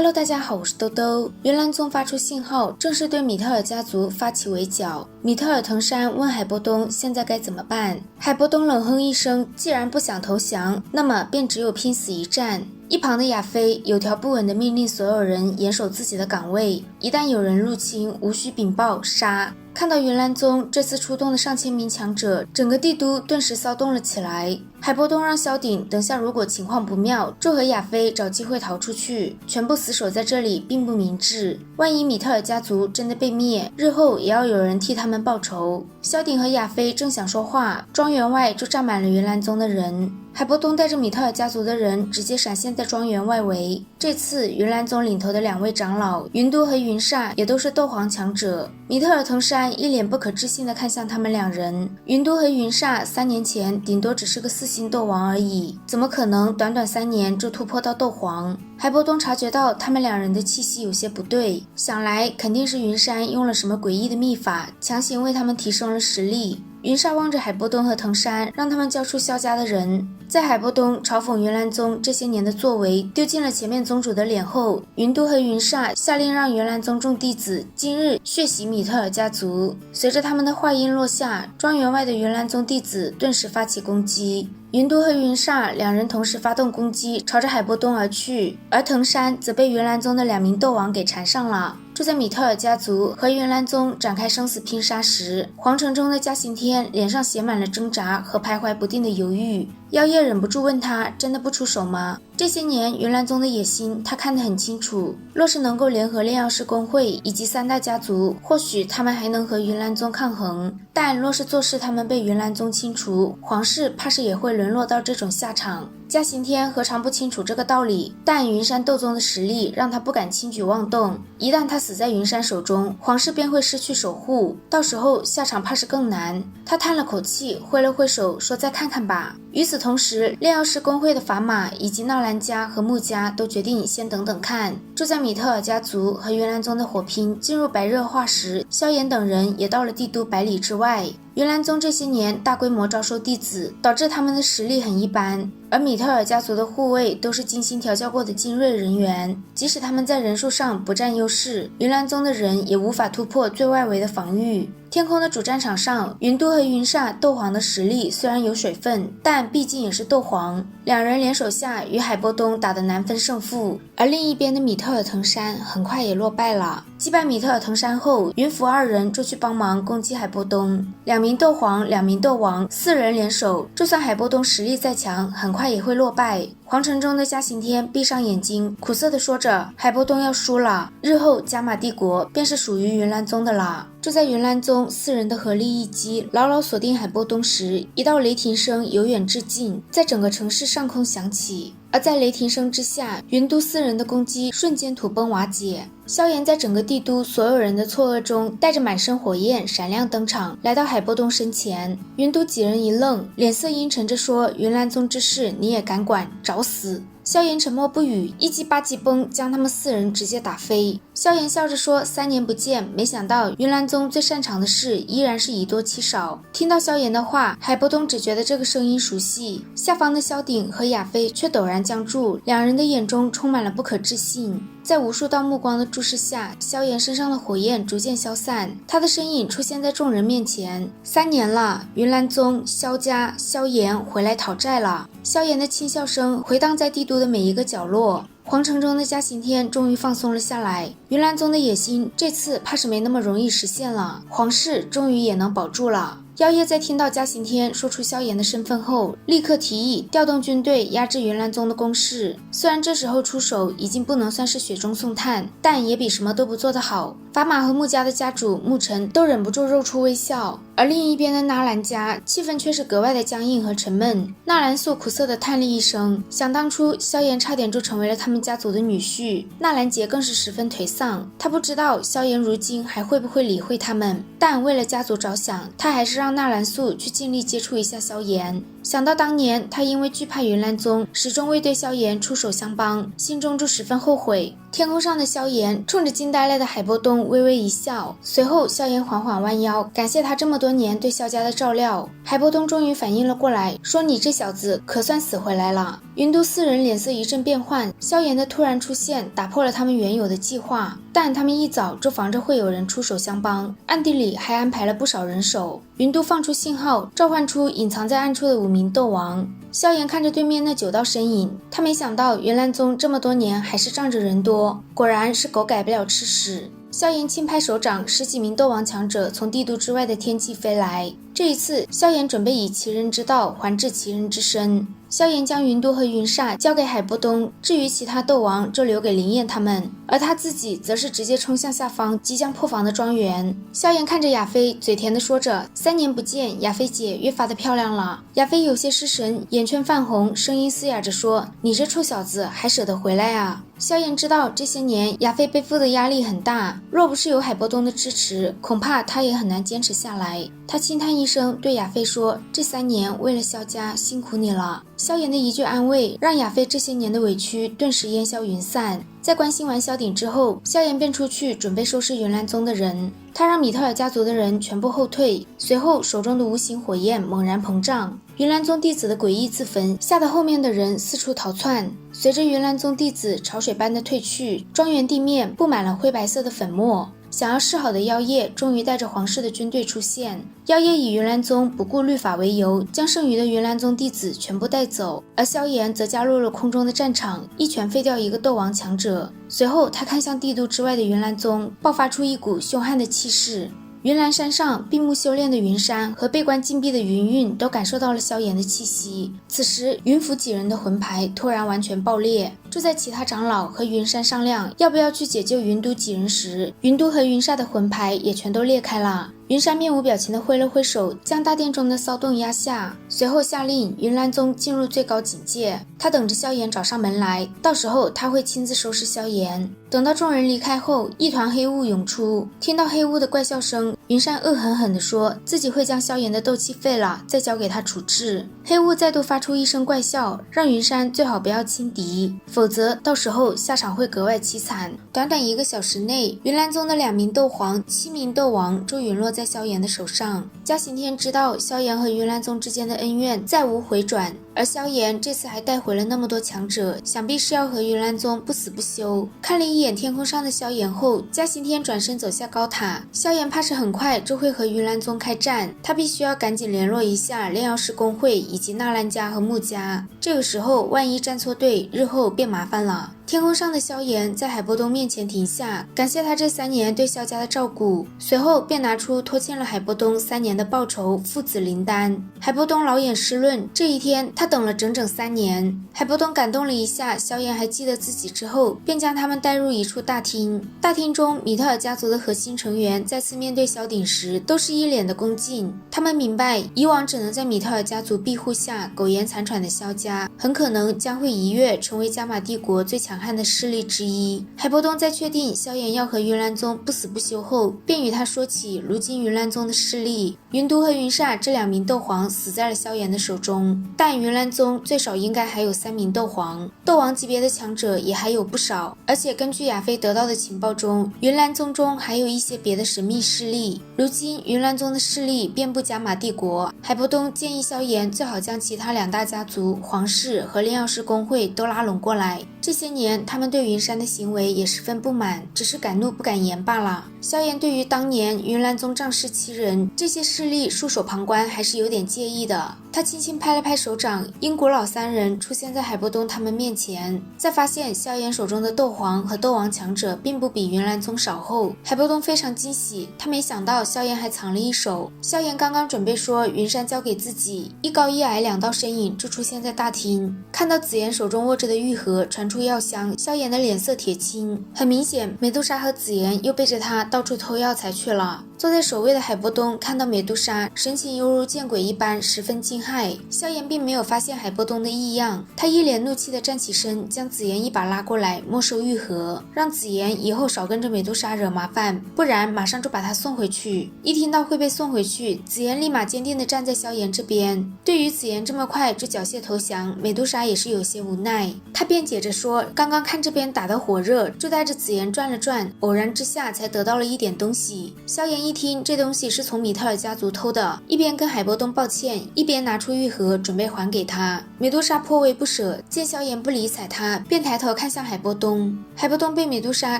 Hello， 大家好，我是兜兜。云岚宗发出信号，正式对米特尔家族发起围剿。米特尔腾山问海波东现在该怎么办？海波东冷哼一声，既然不想投降，那么便只有拼死一战。一旁的亚非有条不紊地命令所有人严守自己的岗位，一旦有人入侵，无需禀报，杀。看到云岚宗这次出动的上千名强者，整个帝都顿时骚动了起来。海波东让萧鼎等下如果情况不妙，就和亚非找机会逃出去，全部死守在这里并不明智。万一米特尔家族真的被灭，日后也要有人替他们报仇。萧鼎和亚非正想说话，庄园外就站满了云岚宗的人。海波东带着米特尔家族的人直接闪现在庄园外围。这次云岚宗领头的两位长老云都和云煞也都是斗皇强者。米特尔腾山一脸不可置信地看向他们两人。云都和云煞3年前顶多只是个4星斗王而已，怎么可能短短3年就突破到斗皇？海波东察觉到他们两人的气息有些不对，想来肯定是云山用了什么诡异的秘法，强行为他们提升了实力。云煞望着海波东和藤山，让他们交出萧家的人。在海波东嘲讽云岚宗这些年的作为丢尽了前面宗主的脸后，云都和云煞下令让云岚宗众弟子今日血洗米特尔家族。随着他们的话音落下，庄园外的云岚宗弟子顿时发起攻击。云都和云煞两人同时发动攻击，朝着海波东而去，而藤山则被云岚宗的2名斗王给缠上了。就在米特尔家族和云岚宗展开生死拼杀时，皇城中的嘉刑天脸上写满了挣扎和徘徊不定的犹豫。妖夜忍不住问他，真的不出手吗？这些年云岚宗的野心他看得很清楚，若是能够联合炼药师公会以及3大家族，或许他们还能和云岚宗抗衡，但若是做事他们被云岚宗清除，皇室怕是也会沦落到这种下场。嘉刑天何尝不清楚这个道理，但云山斗宗的实力让他不敢轻举妄动，一旦他死在云山手中，皇室便会失去守护，到时候下场怕是更难。他叹了口气，挥了挥手说再看看吧。与此同时，炼药师公会的砝码以及纳兰家和穆家都决定先等等看。就在米特尔家族和云岚宗的火拼进入白热化时，萧炎等人也到了帝都100里之外。云岚宗这些年大规模招收弟子，导致他们的实力很一般，而米特尔家族的护卫都是精心调教过的精锐人员，即使他们在人数上不占优势，云岚宗的人也无法突破最外围的防御。天空的主战场上，云都和云煞斗皇的实力虽然有水分，但毕竟也是斗皇，两人联手下与海波东打得难分胜负。而另一边的米特尔腾山很快也落败了。击败米特尔腾山后，云符2人就去帮忙攻击海波东，2名斗皇2名斗王4人联手，就算海波东实力再强，很快也会落败。皇城中的嘉刑天闭上眼睛，苦涩地说着，海波东要输了，日后加玛帝国便是属于云岚宗的了。就在云岚宗4人的合力一击牢牢锁定海波东时，一道雷霆声由远至近，在整个城市上空响起。而在雷霆声之下，云都4人的攻击瞬间土崩瓦解。萧炎在整个帝都所有人的错愕中，带着满身火焰闪亮登场，来到海波东身前。云都几人一愣，脸色阴沉着说，云岚宗之事你也敢管，找死。萧炎沉默不语，一击8级崩将他们4人直接打飞。萧炎笑着说，3年不见，没想到云岚宗最擅长的事依然是以多欺少。听到萧炎的话，海波东只觉得这个声音熟悉，下方的萧鼎和亚非却陡然僵住，两人的眼中充满了不可置信。在无数道目光的注视下，萧炎身上的火焰逐渐消散，他的身影出现在众人面前。3年了，云岚宗、萧家、萧炎回来讨债了。萧炎的轻笑声回荡在帝都的每一个角落。皇城中的嘉刑天终于放松了下来，云岚宗的野心这次怕是没那么容易实现了，皇室终于也能保住了。妖夜在听到嘉刑天说出萧炎的身份后，立刻提议调动军队压制云岚宗的攻势。虽然这时候出手已经不能算是雪中送炭，但也比什么都不做得好。砝码和穆家的家主穆尘都忍不住露出微笑，而另一边的纳兰家气氛却是格外的僵硬和沉闷。纳兰素苦涩地叹了一声，想当初萧炎差点就成为了他们家族的女婿，纳兰杰更是十分颓丧。他不知道萧炎如今还会不会理会他们，但为了家族着想，他还是让纳兰素去尽力接触一下萧炎。想到当年他因为惧怕云岚宗始终未对萧炎出手相帮，心中就十分后悔。天空上的萧炎冲着惊呆了的海波东微微一笑，随后萧炎缓缓弯腰，感谢他这么多年对萧家的照料。海波东终于反应了过来，说你这小子可算死回来了。云都四人脸色一阵变幻，萧炎的突然出现打破了他们原有的计划，但他们一早就防着会有人出手相帮，暗地里还安排了不少人手。云都放出信号，召唤出隐藏在暗处的5名斗王。萧炎看着对面那9道身影，他没想到云岚宗这么多年还是仗着人多，果然是狗改不了吃屎。萧炎轻拍手掌，10几名斗王强者从帝都之外的天际飞来。这一次，萧炎准备以其人之道还治其人之身。萧炎将云都和云煞交给海波东，至于其他斗王就留给灵燕他们，而他自己则是直接冲向下方即将破防的庄园。萧炎看着亚菲，嘴甜的说着：“3年不见，亚菲姐越发的漂亮了。”亚菲有些失神，眼圈泛红，声音嘶哑着说：“你这臭小子还舍得回来啊？”萧炎知道这些年亚菲背负的压力很大，若不是有海波东的支持，恐怕他也很难坚持下来。他轻叹一声，对亚菲说：“这3年为了萧家，辛苦你了。”萧炎的一句安慰，让亚菲这些年的委屈顿时烟消云散。在关心完萧鼎之后，萧炎便出去准备收拾云岚宗的人。他让米特尔家族的人全部后退，随后手中的无形火焰猛然膨胀。云岚宗弟子的诡异自焚，吓得后面的人四处逃窜。随着云岚宗弟子潮水般的退去，庄园地面布满了灰白色的粉末。想要示好的妖夜终于带着皇室的军队出现。妖夜以云岚宗不顾律法为由，将剩余的云岚宗弟子全部带走，而萧炎则加入了空中的战场，一拳废掉一个斗王强者。随后他看向帝都之外的云岚宗，爆发出一股凶悍的气势。云岚山上闭目修炼的云山和被关禁闭的云韵都感受到了萧炎的气息。此时云府几人的魂牌突然完全爆裂。就在其他长老和云山商量要不要去解救云都几人时，云都和云煞的魂牌也全都裂开了。云山面无表情地挥了挥手，将大殿中的骚动压下，随后下令云岚宗进入最高警戒。他等着萧炎找上门来，到时候他会亲自收拾萧炎。等到众人离开后，一团黑雾涌出，听到黑雾的怪笑声，云山恶狠狠地说自己会将萧炎的斗气废了，再交给他处置。黑雾再度发出一声怪笑，让云山最好不要轻敌，否则到时候下场会格外凄惨。短短1个小时内，云岚宗的2名斗皇、7名斗王就陨落在萧炎的手上。嘉刑天知道萧炎和云岚宗之间的恩怨再无回转，而萧炎这次还带回了那么多强者，想必是要和云岚宗不死不休。看了一眼天空上的萧炎后，嘉刑天转身走下高塔。萧炎怕是很快就会和云岚宗开战，他必须要赶紧联络一下炼药师公会以及纳兰家和穆家。这个时候万一站错队，日后便麻烦了。天空上的萧炎在海波东面前停下，感谢他这3年对萧家的照顾，随后便拿出拖欠了海波东3年的报酬父子灵丹。海波东老眼湿润，这一天他等了整整3年。海波东感动了一下萧炎还记得自己之后，便将他们带入一处大厅。大厅中米特尔家族的核心成员再次面对萧鼎时都是一脸的恭敬，他们明白以往只能在米特尔家族庇护下苟延残喘的萧家很可能将会一跃成为加玛帝国最强悍的势力之一。海波东在确定萧炎要和云岚宗不死不休后，便与他说起如今云岚宗的势力。云都和云煞这2名斗皇死在了萧炎的手中，但云岚宗最少应该还有3名斗皇，斗王级别的强者也还有不少。而且根据亚菲得到的情报中，云岚宗中还有一些别的神秘势力。如今云岚宗的势力遍布加玛帝国，海波东建议萧炎最好将其他2大家族、皇室和炼药师公会都拉拢过来。这些年他们对云山的行为也十分不满，只是敢怒不敢言罢了。萧炎对于当年云岚宗仗势欺人，这些势力束手旁观还是有点介意的。他轻轻拍了拍手掌，英国老3人出现在海波东他们面前。在发现萧炎手中的斗皇和斗王强者并不比云岚宗少后，海波东非常惊喜，他没想到萧炎还藏了一手。萧炎刚刚准备说云山交给自己，一高一矮2道身影就出现在大厅。看到紫妍手中握着的玉盒传出药香，萧炎的脸色铁青，很明显美杜莎和紫妍又背着他到处偷药材去了。坐在首位的海波东看到美杜莎神情犹如见鬼一般，十分惊侵害。萧炎并没有发现海波东的异样，他一脸怒气地站起身，将紫妍一把拉过来，没收玉盒，让紫妍以后少跟着美杜莎惹麻烦，不然马上就把她送回去。一听到会被送回去，紫妍立马坚定地站在萧炎这边。对于紫妍这么快就缴械投降，美杜莎也是有些无奈，她辩解着说，刚刚看这边打得火热，就带着紫妍转了转，偶然之下才得到了一点东西。萧炎一听这东西是从米特尔家族偷的，一边跟海波东抱歉，一边拿出玉盒准备还给他。美杜莎颇为不舍，见萧炎不理睬他，便抬头看向海波东。海波东被美杜莎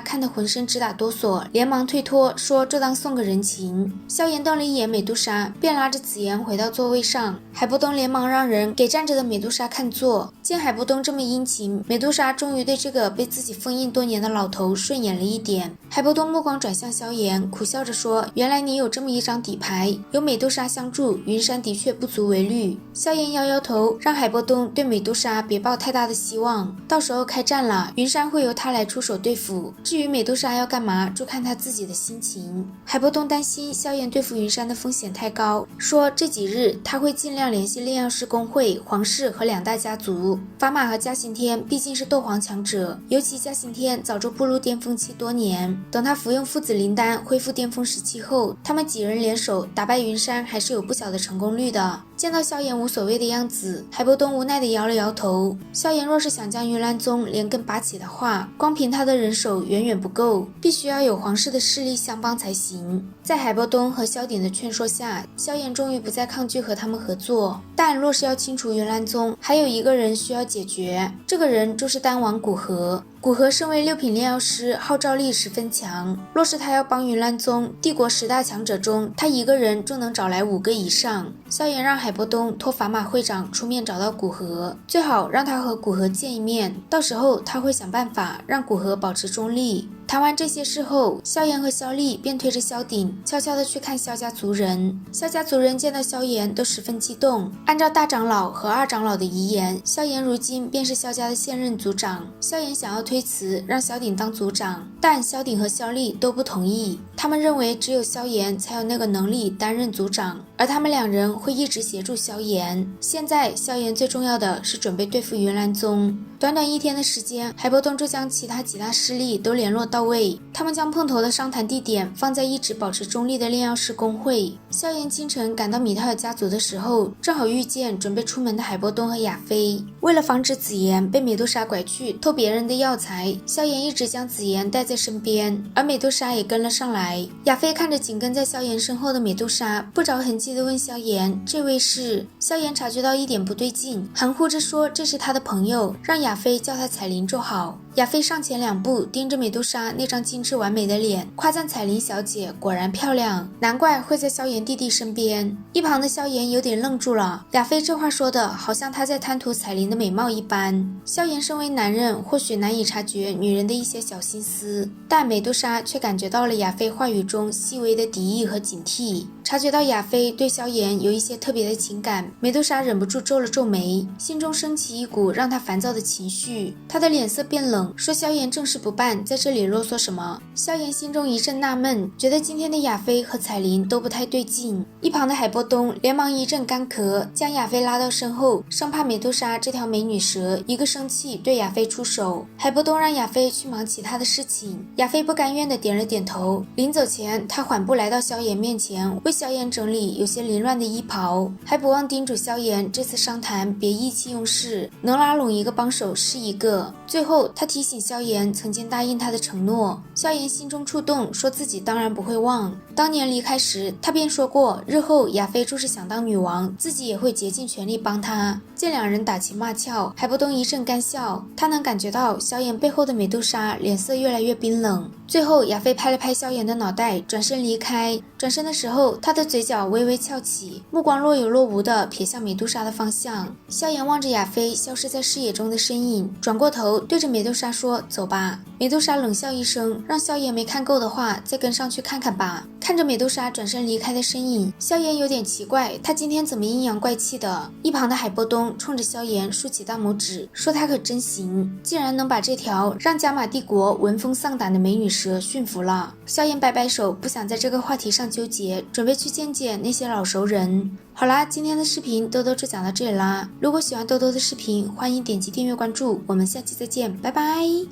看得浑身直打哆嗦，连忙推脱说这当送个人情。萧炎瞪了一眼美杜莎，便拉着紫妍回到座位上。海波东连忙让人给站着的美杜莎看座。见海波东这么殷勤，美杜莎终于对这个被自己封印多年的老头顺眼了一点。海波东目光转向萧炎，苦笑着说，原来你有这么一张底牌，有美杜莎相助，云山的确不足为虑。萧炎摇摇头，让海波东对美杜莎别抱太大的希望，到时候开战了，云山会由他来出手对付，至于美杜莎要干嘛，就看他自己的心情。海波东担心萧炎对付云山的风险太高，说这几日他会尽量联系炼药师公会、皇室和两大家族。法玛和嘉刑天毕竟是斗皇强者，尤其嘉刑天早就步入巅峰期多年，等他服用父子灵丹恢复巅峰时期后，他们几人联手打败云山还是有不小的成功率的。见到萧炎无所谓的样子，海波东无奈地摇了摇头。萧炎若是想将云岚宗连根拔起的话，光凭他的人手远远不够，必须要有皇室的势力相帮才行。在海波东和萧鼎的劝说下，萧炎终于不再抗拒和他们合作。但若是要清除云岚宗，还有一个人需要解决，这个人就是丹王古河。古河身为6品炼药师，号召力十分强，若是他要帮云岚宗，帝国10大强者中，他一个人就能找来5个以上。萧炎让海波东托法马会长出面找到古河，最好让他和古河见一面，到时候他会想办法让古河保持中立。谈完这些事后，萧炎和萧丽便推着萧鼎悄悄地去看萧家族人。萧家族人见到萧炎都十分激动，按照大长老和二长老的遗言，萧炎如今便是萧家的现任族长。萧炎想要推辞让萧鼎当族长，但萧鼎和萧丽都不同意，他们认为只有萧炎才有那个能力担任族长，而他们2人会一直协助萧炎。现在萧炎最重要的是准备对付云岚宗。短短1天的时间，海波东就将其他几大势力都联络到位，他们将碰头的商谈地点放在一直保持中立的炼药师公会。萧炎清晨赶到米特尔家族的时候，正好遇见准备出门的海波东和亚菲。为了防止紫妍被美杜莎拐去偷别人的药材，萧炎一直将紫妍带在身边，而美杜莎也跟了上来。亚菲看着紧跟在萧炎身后的美杜莎，不着痕迹地问萧炎，这位是？萧炎察觉到一点不对劲，含糊着说这是他的朋友，让亚菲叫他彩铃就好。亚菲上前2步，盯着美杜莎那张精致完美的脸，夸赞彩铃小姐果然漂亮，难怪会在萧炎弟弟身边。一旁的萧炎有点愣住了，亚菲这话说的好像他在贪图彩铃的美貌一般。萧炎身为男人，或许难以察觉女人的一些小心思，但美杜莎却感觉到了亚菲话语中细微的敌意和警惕。察觉到亚菲对萧炎有一些特别的情感，美杜莎忍不住皱了皱眉，心中升起一股让她烦躁的情绪。她的脸色变冷，说萧炎正事不办，在这里啰嗦什么？萧炎心中一阵纳闷，觉得今天的亚菲和彩铃都不太对劲。一旁的海波东连忙一阵干咳，将亚菲拉到身后，生怕美杜莎这条美女蛇一个生气对亚菲出手。海波东让亚菲去忙其他的事情，亚菲不甘愿地点了点头。临走前，他缓步来到萧炎面前，为萧炎整理有些凌乱的衣袍，还不忘叮嘱萧炎这次商谈别意气用事，能拉拢一个帮手是一个。最后他提醒萧炎曾经答应他的承诺，萧炎心中触动，说自己当然不会忘。当年离开时，他便说过日后亚菲就是想当女王，自己也会竭尽全力帮他。见2人打情骂俏，海波东一阵干笑，他能感觉到萧炎背后的美杜莎脸色越来越冰冷。最后亚菲拍了拍萧炎的脑袋，转身离开。转身的时候，他的嘴角微微翘起，目光若有若无地瞥向美杜莎的方向。萧炎望着亚菲消失在视野中的身影，转过头对着美杜莎说，走吧。美杜莎冷笑一声，让萧炎没看够的话再跟上去看看吧。看着美杜莎转身离开的身影，萧炎有点奇怪，他今天怎么阴阳怪气的？一旁的海波东冲着萧炎竖起大拇指，说他可真行，竟然能把这条让加玛帝国闻风丧胆的美女蛇驯服了。萧炎摆摆手，不想在这个话题上纠结，准备去见见那些老熟人。好啦，今天的视频豆豆就讲到这里啦。如果喜欢豆豆的视频，欢迎点击订阅关注，我们下期再见，拜拜。